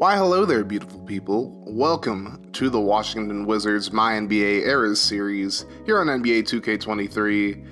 Why hello there, beautiful people. Welcome to the Washington Wizards MyNBA Eras series here on NBA 2K23.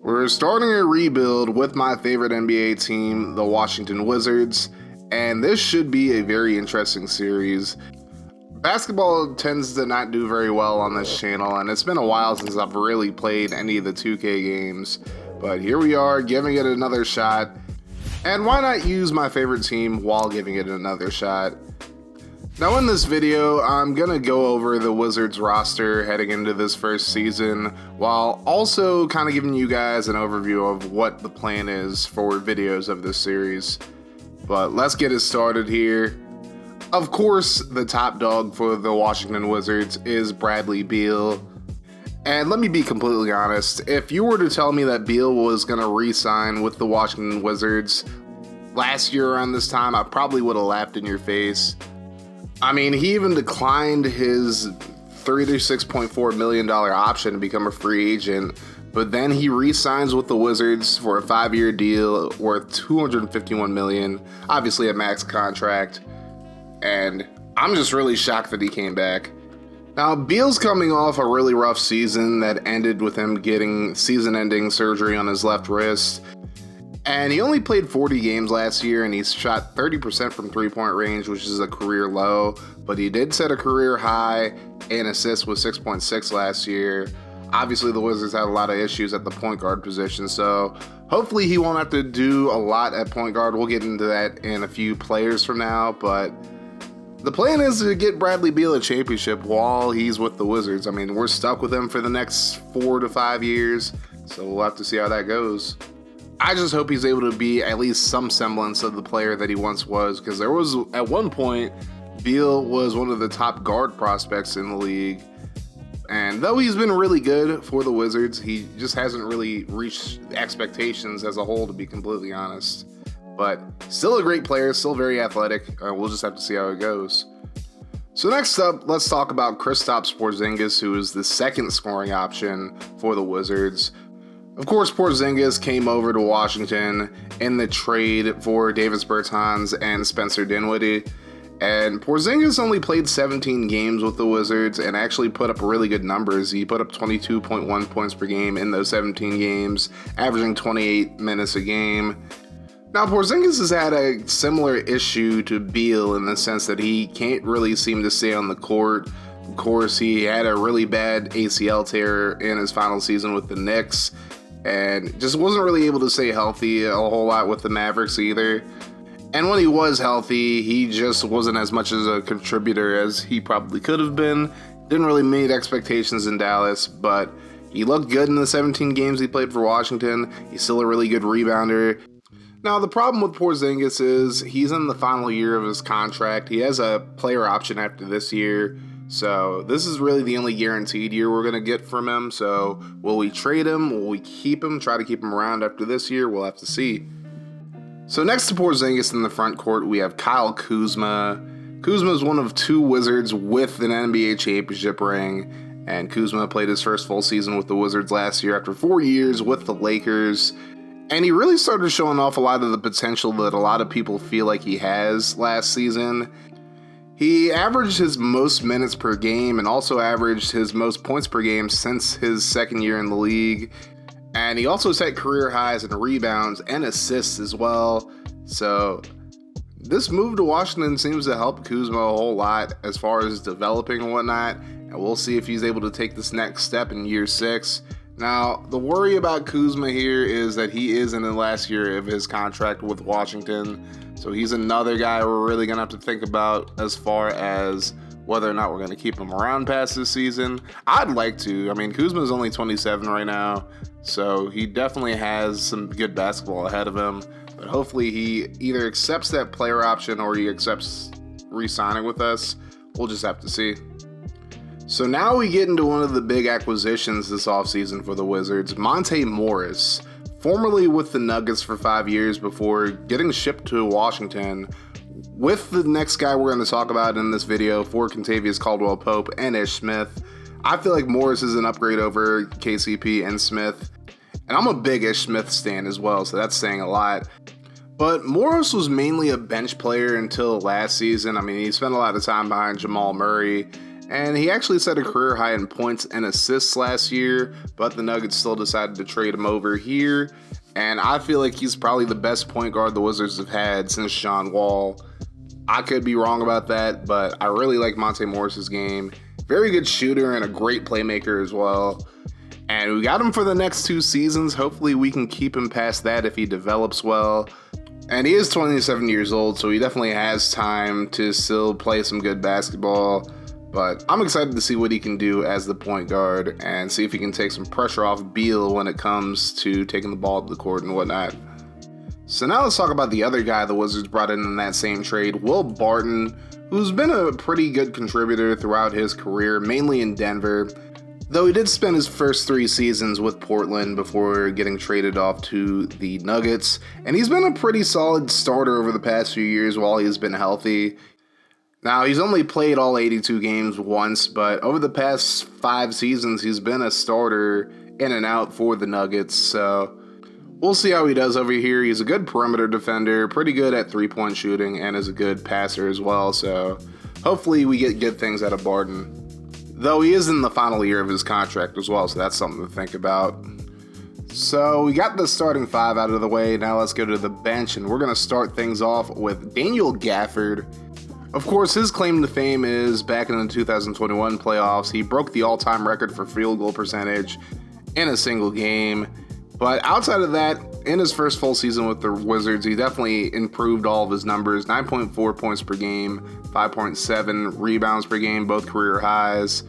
We're starting a rebuild with my favorite NBA team, the Washington Wizards, and this should be a very interesting series. Basketball tends to not do very well on this channel, and it's been a while since I've really played any of the 2K games, but here we are giving it another shot. And why not use my favorite team while giving it another shot? Now in this video, I'm going to go over the Wizards roster heading into this first season, while also kind of giving you guys an overview of what the plan is for videos of this series. But let's get it started here. Of course, the top dog for the Washington Wizards is Bradley Beal. And let me be completely honest, if you were to tell me that Beal was going to re-sign with the Washington Wizards last year around this time, I probably would have laughed in your face. I mean, he even declined his $36.4 million option to become a free agent, but then he re-signs with the Wizards for a 5-year deal worth $251 million, obviously a max contract, and I'm just really shocked that he came back. Now, Beal's coming off a really rough season that ended with him getting season-ending surgery on his left wrist. And he only played 40 games last year, and he's shot 30% from three-point range, which is a career low. But he did set a career high in assists with 6.6 last year. Obviously, the Wizards had a lot of issues at the point guard position, so hopefully he won't have to do a lot at point guard. We'll get into that in a few players from now, but the plan is to get Bradley Beal a championship while he's with the Wizards. I mean, we're stuck with him for the next 4 to 5 years, so we'll have to see how that goes. I just hope he's able to be at least some semblance of the player that he once was, because there was, at one point, Beal was one of the top guard prospects in the league. And though he's been really good for the Wizards, he just hasn't really reached expectations as a whole, to be completely honest. But still a great player, still very athletic. We'll just have to see how it goes. So next up, let's talk about Kristaps Porziņģis, who is the second scoring option for the Wizards. Of course, Porziņģis came over to Washington in the trade for Davis Bertans and Spencer Dinwiddie. And Porziņģis only played 17 games with the Wizards and actually put up really good numbers. He put up 22.1 points per game in those 17 games, averaging 28 minutes a game. Now, Porziņģis has had a similar issue to Beal in the sense that he can't really seem to stay on the court. Of course, he had a really bad ACL tear in his final season with the Knicks and just wasn't really able to stay healthy a whole lot with the Mavericks either. And when he was healthy, he just wasn't as much as a contributor as he probably could have been. Didn't really meet expectations in Dallas, but he looked good in the 17 games he played for Washington. He's still a really good rebounder. Now, the problem with Porziņģis is he's in the final year of his contract. He has a player option after this year, so this is really the only guaranteed year we're going to get from him. So will we trade him? Will we keep him? Try to keep him around after this year? We'll have to see. So next to Porziņģis in the front court, we have Kyle Kuzma. Kuzma is one of 2 Wizards with an NBA championship ring, and Kuzma played his first full season with the Wizards last year after 4 years with the Lakers. And he really started showing off a lot of the potential that a lot of people feel like he has last season. He averaged his most minutes per game and also averaged his most points per game since his second year in the league. And he also set career highs in rebounds and assists as well. So this move to Washington seems to help Kuzma a whole lot as far as developing and whatnot. And we'll see if he's able to take this next step in year 6. Now, the worry about Kuzma here is that he is in the last year of his contract with Washington, so he's another guy we're really going to have to think about as far as whether or not we're going to keep him around past this season. I'd like to. I mean, Kuzma's only 27 right now, so he definitely has some good basketball ahead of him, but hopefully he either accepts that player option or he accepts re-signing with us. We'll just have to see. So now we get into one of the big acquisitions this offseason for the Wizards, Monte Morris, formerly with the Nuggets for 5 years before getting shipped to Washington, with the next guy we're going to talk about in this video for Kentavious Caldwell-Pope and Ish Smith. I feel like Morris is an upgrade over KCP and Smith, and I'm a big Ish Smith stan as well, so that's saying a lot. But Morris was mainly a bench player until last season. I mean, he spent a lot of time behind Jamal Murray, and he actually set a career high in points and assists last year, but the Nuggets still decided to trade him over here. And I feel like he's probably the best point guard the Wizards have had since John Wall. I could be wrong about that, but I really like Monte Morris's game. Very good shooter and a great playmaker as well. And we got him for the next 2 seasons. Hopefully we can keep him past that if he develops well. And he is 27 years old, so he definitely has time to still play some good basketball. But I'm excited to see what he can do as the point guard and see if he can take some pressure off Beal when it comes to taking the ball to the court and whatnot. So now let's talk about the other guy the Wizards brought in that same trade, Will Barton, who's been a pretty good contributor throughout his career, mainly in Denver. Though he did spend his first 3 seasons with Portland before getting traded off to the Nuggets, and he's been a pretty solid starter over the past few years while he's been healthy. Now, he's only played all 82 games once, but over the past 5 seasons, he's been a starter in and out for the Nuggets, so we'll see how he does over here. He's a good perimeter defender, pretty good at 3-point shooting, and is a good passer as well, so hopefully we get good things out of Barton. Though he is in the final year of his contract as well, so that's something to think about. So we got the starting 5 out of the way. Now let's go to the bench, and we're going to start things off with Daniel Gafford. Of course, his claim to fame is back in the 2021 playoffs, he broke the all-time record for field goal percentage in a single game. But outside of that, in his first full season with the Wizards, he definitely improved all of his numbers. 9.4 points per game, 5.7 rebounds per game, both career highs.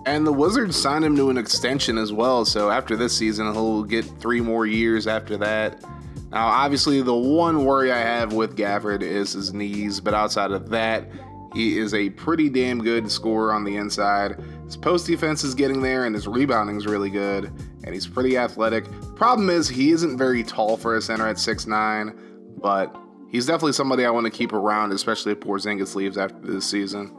And the Wizards signed him to an extension as well, so after this season, he'll get 3 more years after that. Now, obviously, the one worry I have with Gafford is his knees, but outside of that, he is a pretty damn good scorer on the inside. His post defense is getting there, and his rebounding is really good, and he's pretty athletic. Problem is, he isn't very tall for a center at 6'9", but he's definitely somebody I want to keep around, especially if Porzingis leaves after this season.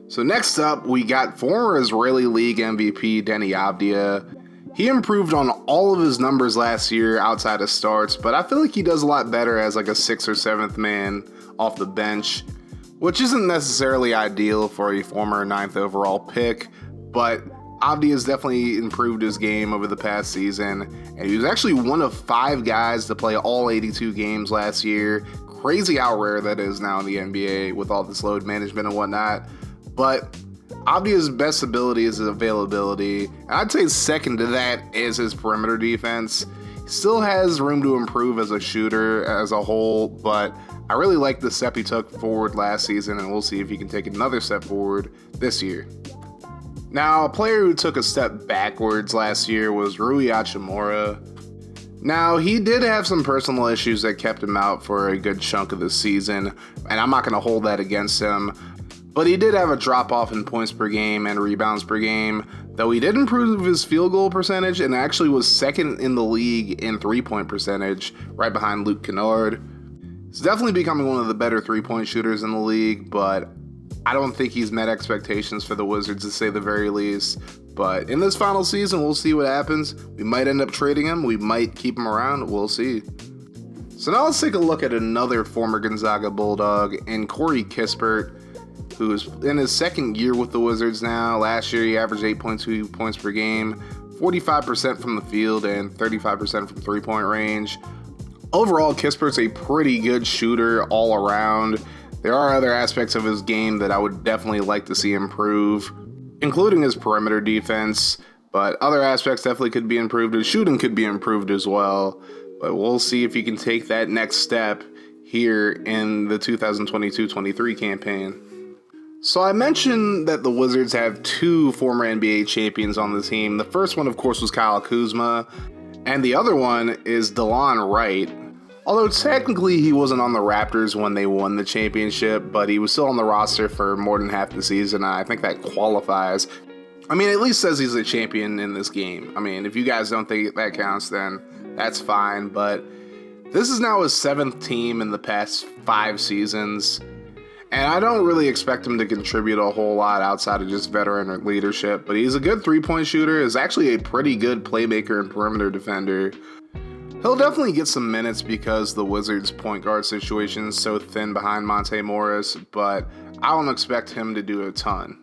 So next up, we got former Israeli League MVP Deni Avdija. He improved on all of his numbers last year outside of starts, but I feel like he does a lot better as like a 6th or 7th man off the bench, which isn't necessarily ideal for a former 9th overall pick, but Avdija has definitely improved his game over the past season, and he was actually one of 5 guys to play all 82 games last year. Crazy how rare that is now in the NBA with all this load management and whatnot, but Avdija's best ability is his availability, and I'd say second to that is his perimeter defense. He still has room to improve as a shooter as a whole, but I really like the step he took forward last season, and we'll see if he can take another step forward this year. Now, a player who took a step backwards last year was Rui Hachimura. Now, he did have some personal issues that kept him out for a good chunk of the season, and I'm not going to hold that against him. But he did have a drop-off in points per game and rebounds per game, though he did improve his field goal percentage and actually was second in the league in 3-point percentage, right behind Luke Kennard. He's definitely becoming one of the better 3-point shooters in the league, but I don't think he's met expectations for the Wizards, to say the very least. But in this final season, we'll see what happens. We might end up trading him. We might keep him around. We'll see. So now let's take a look at another former Gonzaga Bulldog in Corey Kispert, who is in his 2nd year with the Wizards now. Last year, he averaged 8.2 points per game, 45% from the field, and 35% from 3-point range. Overall, Kispert's a pretty good shooter all around. There are other aspects of his game that I would definitely like to see improve, including his perimeter defense, but other aspects definitely could be improved. His shooting could be improved as well, but we'll see if he can take that next step here in the 2022-23 campaign. So I mentioned that the Wizards have 2 former NBA champions on the team. The first one, of course, was Kyle Kuzma, and the other one is DeLon Wright. Although technically he wasn't on the Raptors when they won the championship, but he was still on the roster for more than half the season, and I think that qualifies. I mean, at least says he's a champion in this game. I mean, if you guys don't think that counts, then that's fine, but this is now his 7th team in the past 5 seasons. And I don't really expect him to contribute a whole lot outside of just veteran leadership, but he's a good 3-point shooter, is actually a pretty good playmaker and perimeter defender. He'll definitely get some minutes because the Wizards' point guard situation is so thin behind Monte Morris, but I don't expect him to do a ton.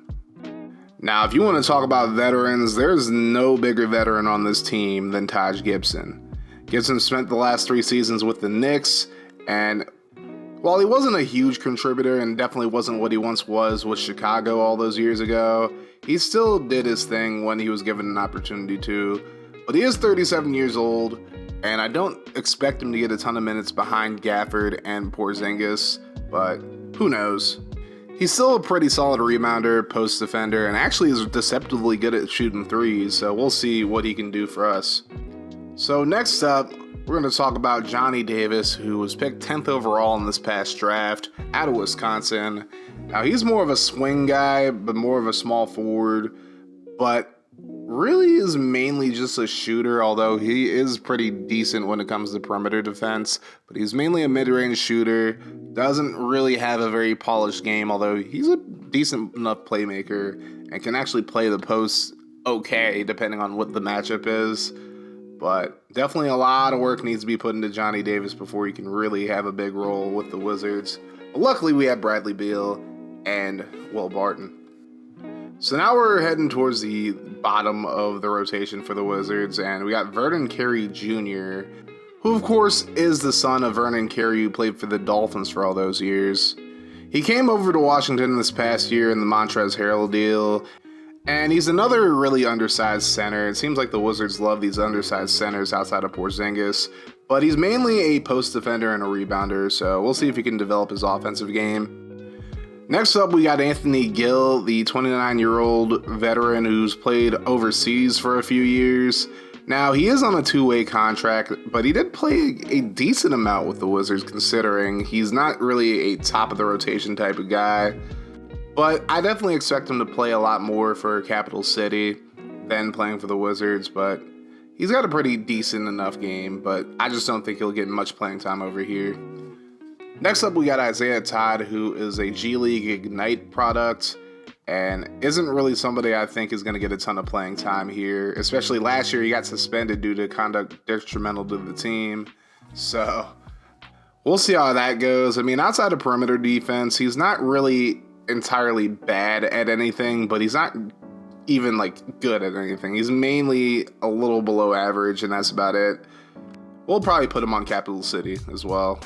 Now, if you want to talk about veterans, there's no bigger veteran on this team than Taj Gibson. Gibson spent the last 3 seasons with the Knicks, and while he wasn't a huge contributor and definitely wasn't what he once was with Chicago all those years ago, he still did his thing when he was given an opportunity to. But he is 37 years old, and I don't expect him to get a ton of minutes behind Gafford and Porzingis, but who knows. He's still a pretty solid rebounder, post defender, and actually is deceptively good at shooting threes, so we'll see what he can do for us. So next up, we're going to talk about Johnny Davis, who was picked 10th overall in this past draft out of Wisconsin. Now, he's more of a swing guy, but more of a small forward, but really is mainly just a shooter, although he is pretty decent when it comes to perimeter defense. But he's mainly a mid-range shooter, doesn't really have a very polished game, although he's a decent enough playmaker and can actually play the post okay, depending on what the matchup is. But definitely a lot of work needs to be put into Johnny Davis before he can really have a big role with the Wizards. But luckily, we have Bradley Beal and Will Barton. So now we're heading towards the bottom of the rotation for the Wizards, and we got Vernon Carey Jr., who of course is the son of Vernon Carey, who played for the Dolphins for all those years. He came over to Washington this past year in the Montrezl Harrell deal, and he's another really undersized center. It seems like the Wizards love these undersized centers outside of Porzingis, but he's mainly a post defender and a rebounder, so we'll see if he can develop his offensive game. Next up, we got Anthony Gill, the 29-year-old veteran who's played overseas for a few years. Now, he is on a 2-way contract, but he did play a decent amount with the Wizards, considering he's not really a top-of-the-rotation type of guy. But I definitely expect him to play a lot more for Capital City than playing for the Wizards, but he's got a pretty decent enough game, but I just don't think he'll get much playing time over here. Next up, we got Isaiah Todd, who is a G League Ignite product and isn't really somebody I think is going to get a ton of playing time here, especially last year he got suspended due to conduct detrimental to the team. So we'll see how that goes. I mean, outside of perimeter defense, he's not really entirely bad at anything, but he's not even good at anything. He's mainly a little below average, and that's about it. We'll probably put him on Capital City as well.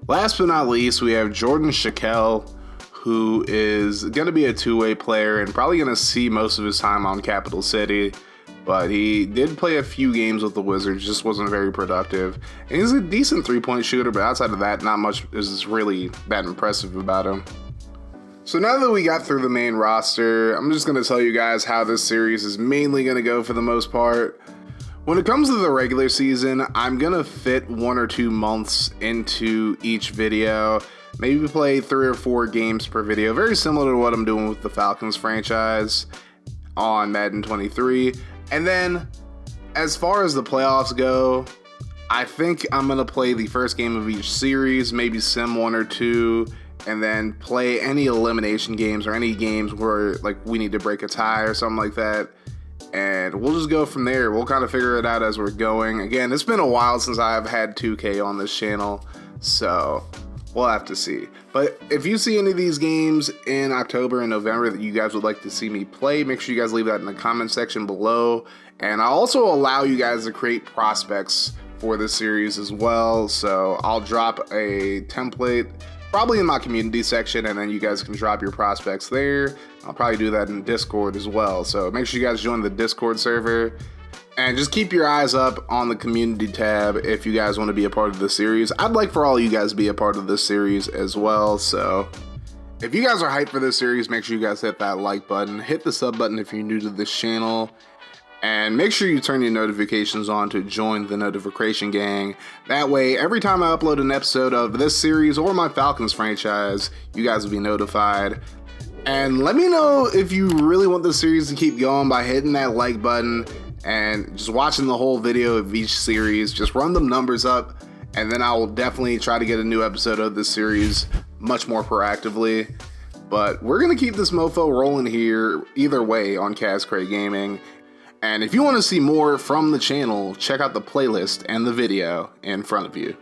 Last but not least, we have Jordan Schickele, who is going to be a 2-way player and probably going to see most of his time on Capital City, but he did play a few games with the Wizards, just wasn't very productive. And he's a decent 3-point shooter, but outside of that, not much is really that impressive about him. So now that we got through the main roster, I'm just going to tell you guys how this series is mainly going to go for the most part. When it comes to the regular season, I'm going to fit 1 or 2 months into each video. Maybe play 3 or 4 games per video, very similar to what I'm doing with the Falcons franchise on Madden 23. And then, as far as the playoffs go, I think I'm going to play the first game of each series, maybe sim 1 or 2, and then play any elimination games or any games where we need to break a tie or something like that. And we'll just go from there. We'll kind of figure it out as we're going. Again, it's been a while since I've had 2K on this channel, so we'll have to see. But if you see any of these games in October and November that you guys would like to see me play, make sure you guys leave that in the comment section below. And I'll also allow you guys to create prospects for this series as well. So I'll drop a template probably in my community section, and then you guys can drop your prospects there. I'll probably do that in Discord as well. So make sure you guys join the Discord server. And just keep your eyes up on the community tab if you guys want to be a part of this series. I'd like for all you guys to be a part of this series as well. So if you guys are hyped for this series, make sure you guys hit that like button. Hit the sub button if you're new to this channel. And make sure you turn your notifications on to join the notification gang. That way, every time I upload an episode of this series or my Falcons franchise, you guys will be notified. And let me know if you really want this series to keep going by hitting that like button and just watching the whole video of each series. Just run the numbers up, and then I will definitely try to get a new episode of this series much more proactively. But we're going to keep this mofo rolling here either way on Kaz Cray Gaming. And if you want to see more from the channel, check out the playlist and the video in front of you.